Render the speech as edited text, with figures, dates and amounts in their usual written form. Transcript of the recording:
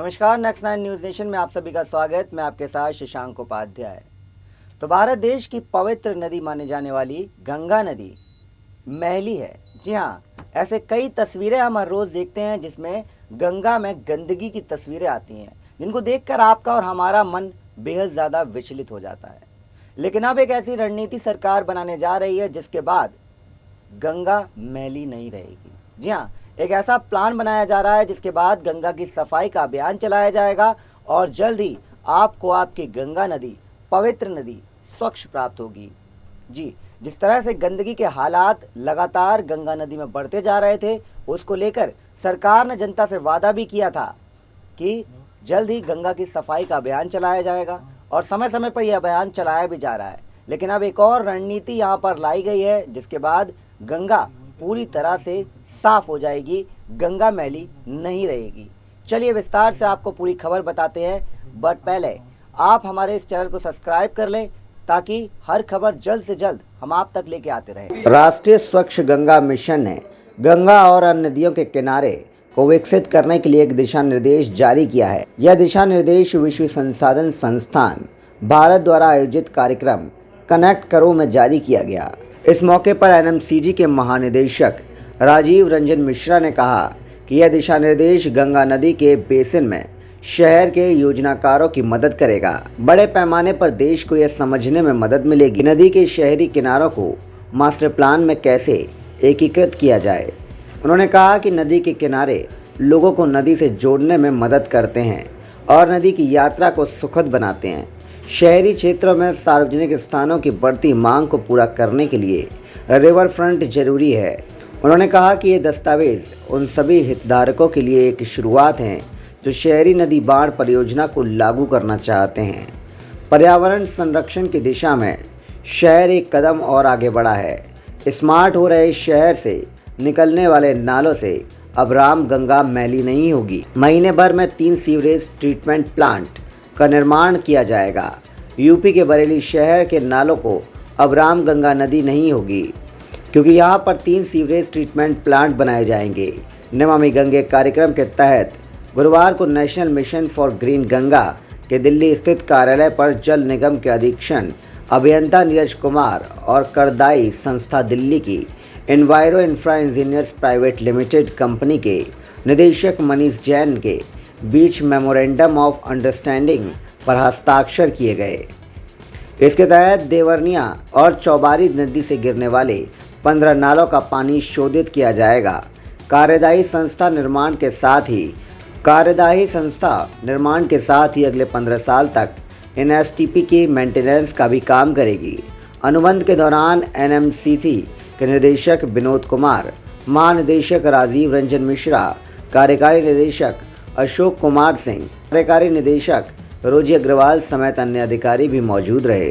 नमस्कार, next 9 news nation में आप सभी का स्वागत। मैं आपके साथ शशांक उपाध्याय। तो भारत देश की पवित्र नदी माने जाने वाली गंगा नदी मैली है। जी हाँ, ऐसे कई तस्वीरें हम हर रोज़ देखते हैं जिसमें गंगा में गंदगी की तस्वीरें आती हैं, जिनको देखकर आपका और हमारा मन बेहद ज़्यादा विचलित हो जाता है। लेकिन अब एक ऐसी रणनीति सरकार बनाने जा रही है जिसके बाद गंगा मैली नहीं रहेगी। जी हाँ, एक ऐसा प्लान बनाया जा रहा है जिसके बाद गंगा की सफाई का अभियान चलाया जाएगा और जल्द ही आपको आपकी गंगा नदी, पवित्र नदी स्वच्छ प्राप्त होगी। जी, जिस तरह से गंदगी के हालात लगातार गंगा नदी में बढ़ते जा रहे थे, उसको लेकर सरकार ने जनता से वादा भी किया था कि जल्द ही गंगा की सफाई का अभियान चलाया जाएगा और समय समय पर यह अभियान चलाया भी जा रहा है। लेकिन अब एक और रणनीति यहाँ पर लाई गई है जिसके बाद गंगा पूरी तरह से साफ हो जाएगी, गंगा मैली नहीं रहेगी। चलिए विस्तार से आपको पूरी खबर बताते हैं, बट पहले आप हमारे इस चैनल को सब्सक्राइब कर लें ताकि हर खबर जल्द से जल्द हम आप तक लेके आते रहें। राष्ट्रीय स्वच्छ गंगा मिशन ने गंगा और अन्य नदियों के किनारे को विकसित करने के लिए एक दिशा निर्देश जारी किया है। यह दिशा निर्देश विश्व संसाधन संस्थान भारत द्वारा आयोजित कार्यक्रम कनेक्ट करो में जारी किया गया। इस मौके पर एनएमसीजी के महानिदेशक राजीव रंजन मिश्रा ने कहा कि यह दिशा निर्देश गंगा नदी के बेसिन में शहर के योजनाकारों की मदद करेगा। बड़े पैमाने पर देश को यह समझने में मदद मिलेगी नदी के शहरी किनारों को मास्टर प्लान में कैसे एकीकृत किया जाए। उन्होंने कहा कि नदी के किनारे लोगों को नदी से जोड़ने में मदद करते हैं और नदी की यात्रा को सुखद बनाते हैं। शहरी क्षेत्रों में सार्वजनिक स्थानों की बढ़ती मांग को पूरा करने के लिए रिवर फ्रंट जरूरी है। उन्होंने कहा कि ये दस्तावेज उन सभी हितधारकों के लिए एक शुरुआत है जो शहरी नदी बाढ़ परियोजना को लागू करना चाहते हैं। पर्यावरण संरक्षण की दिशा में शहर एक कदम और आगे बढ़ा है। स्मार्ट हो रहे शहर से निकलने वाले नालों से अब राम गंगा मैली नहीं होगी। महीने भर में 3 सीवरेज ट्रीटमेंट प्लांट का निर्माण किया जाएगा। यूपी के बरेली शहर के नालों को अब राम गंगा नदी नहीं होगी क्योंकि यहाँ पर 3 सीवरेज ट्रीटमेंट प्लांट बनाए जाएंगे। नमामि गंगे कार्यक्रम के तहत गुरुवार को national mission for green Ganga के दिल्ली स्थित कार्यालय पर जल निगम के अधीक्षण अभियंता नीरज कुमार और करदाई संस्था दिल्ली की enviro infra engineers private limited company के निदेशक मनीष जैन के बीच मेमोरेंडम ऑफ अंडरस्टैंडिंग पर हस्ताक्षर किए गए। इसके तहत देवरनिया और चौबारी नदी से गिरने वाले 15 नालों का पानी शोधित किया जाएगा। कार्यदायी संस्था निर्माण के साथ ही अगले 15 साल तक इन एसटीपी की मेंटेनेंस का भी काम करेगी। अनुबंध के दौरान एनएमसीसी के निदेशक विनोद कुमार, महानिदेशक राजीव रंजन मिश्रा, कार्यकारी निदेशक अशोक कुमार सिंह, कार्यकारी निदेशक रोजी अग्रवाल समेत अन्य अधिकारी भी मौजूद रहे।